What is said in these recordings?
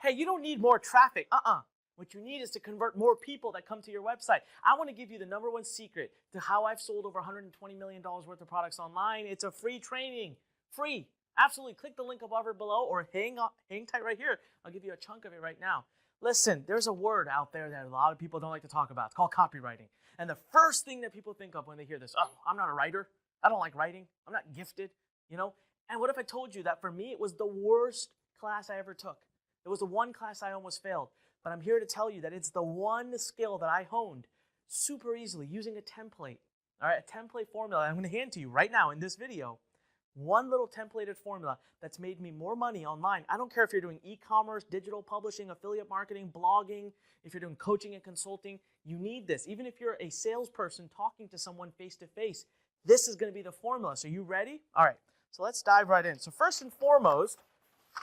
Hey, you don't need more traffic. What you need is to convert more people that come to your website. I want to give you the #1 secret to how I've sold over $120 million worth of products online. It's a free training. Free. Absolutely. Click the link above or below, or hang tight right here. I'll give you a chunk of it right now. Listen, there's a word out there that a lot of people don't like to talk about. It's called copywriting. And the first thing that people think of when they hear this, oh, I'm not a writer. I don't like writing. I'm not gifted, you know? And what if I told you that for me, it was the worst class I ever took? It was the one class I almost failed. But I'm here to tell you that it's the one skill that I honed super easily using a template. All right, a template formula I'm going to hand to you right now in this video. One little templated formula that's made me more money online. I don't care if you're doing e-commerce, digital publishing, affiliate marketing, blogging, if you're doing coaching and consulting, you need this. Even if you're a salesperson talking to someone face-to-face, this is going to be the formula. So you ready? All right, so let's dive right in. So first and foremost,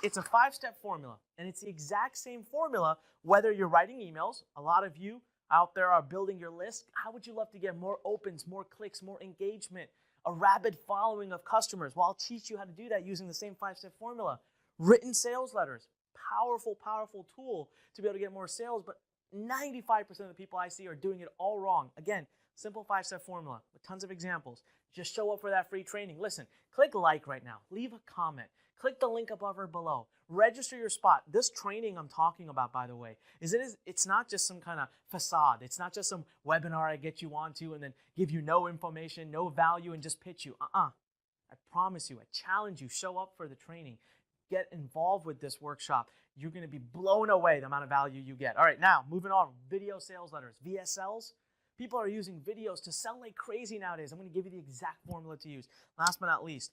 it's a 5-step formula, and it's the exact same formula whether you're writing emails. A lot of you out there are building your list. How would you love to get more opens, more clicks, more engagement, a rabid following of customers? Well, I'll teach you how to do that using the same 5-step formula. Written sales letters, powerful, powerful tool to be able to get more sales, but 95% of the people I see are doing it all wrong. Again, simple 5-step formula with tons of examples. Just show up for that free training. Listen, click like right now. Leave a comment. Click the link above or below. Register your spot. This training I'm talking about, by the way, it's not just some kind of facade. It's not just some webinar I get you onto and then give you no information, no value, and just pitch you. I promise you, I challenge you, show up for the training. Get involved with this workshop. You're going to be blown away the amount of value you get. All right, now, moving on. Video sales letters, VSLs. People are using videos to sell like crazy nowadays. I'm going to give you the exact formula to use. Last but not least,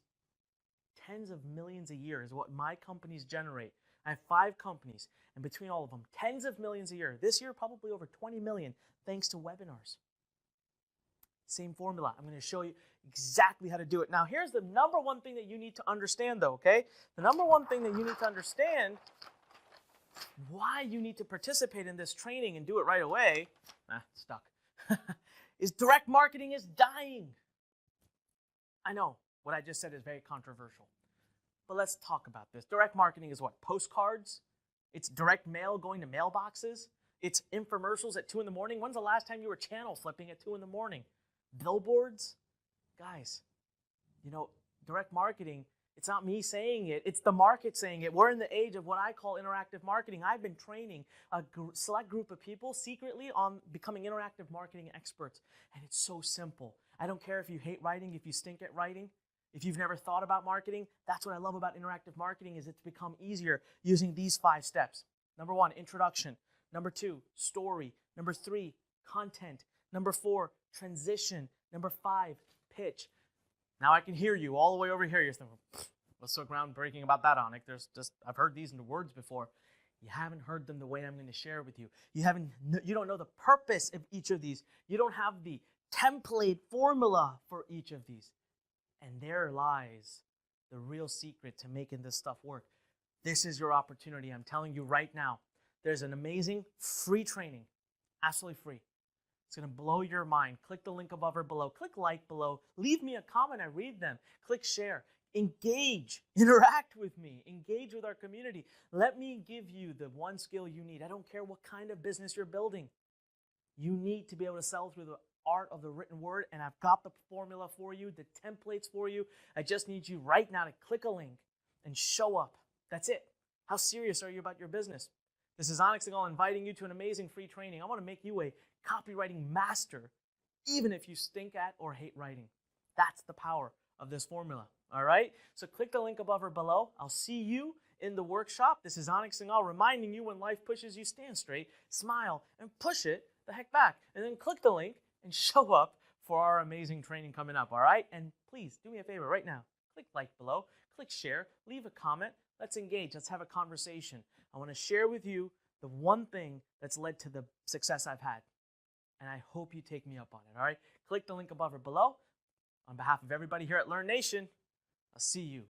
tens of millions a year is what my companies generate. I have 5 companies, and between all of them, tens of millions a year. This year, probably over 20 million, thanks to webinars. Same formula. I'm going to show you exactly how to do it. Now, here's the #1 thing that you need to understand, though, okay? The #1 thing that you need to understand why you need to participate in this training and do it right away, stuck, is direct marketing is dying. I know. What I just said is very controversial. But let's talk about this. Direct marketing is what? Postcards? It's direct mail going to mailboxes? It's infomercials at 2 in the morning? When's the last time you were channel flipping at 2 in the morning? Billboards? Guys, you know, direct marketing, it's not me saying it. It's the market saying it. We're in the age of what I call interactive marketing. I've been training a select group of people secretly on becoming interactive marketing experts. And it's so simple. I don't care if you hate writing, if you stink at writing. If you've never thought about marketing, that's what I love about interactive marketing is it's become easier using these 5 steps. #1, introduction. #2, story. #3, content. #4, transition. #5, pitch. Now I can hear you all the way over here. You're thinking, what's so groundbreaking about that, Onik? I've heard these in the words before. You haven't heard them the way I'm going to share with you. You don't know the purpose of each of these. You don't have the template formula for each of these. And there lies the real secret to making this stuff work. This is your opportunity. I'm telling you right now, there's an amazing free training, absolutely free. It's going to blow your mind. Click the link above or below. Click like below. Leave me a comment. I read them. Click share. Engage. Interact with me. Engage with our community. Let me give you the one skill you need. I don't care what kind of business you're building. You need to be able to sell through the art of the written word, and I've got the formula for you, the templates for you. I just need you right now to click a link and show up. That's it. How serious are you about your business? This is Onik Singhal inviting you to an amazing free training. I want to make you a copywriting master, even if you stink at or hate writing. That's the power of this formula. All right? So click the link above or below. I'll see you in the workshop. This is Onik Singhal reminding you when life pushes you, stand straight, smile, and push it the heck back. And then click the link and show up for our amazing training coming up, all right? And please, do me a favor right now. Click like below, click share, leave a comment. Let's engage. Let's have a conversation. I want to share with you the one thing that's led to the success I've had. And I hope you take me up on it, all right? Click the link above or below. On behalf of everybody here at Learn Nation, I'll see you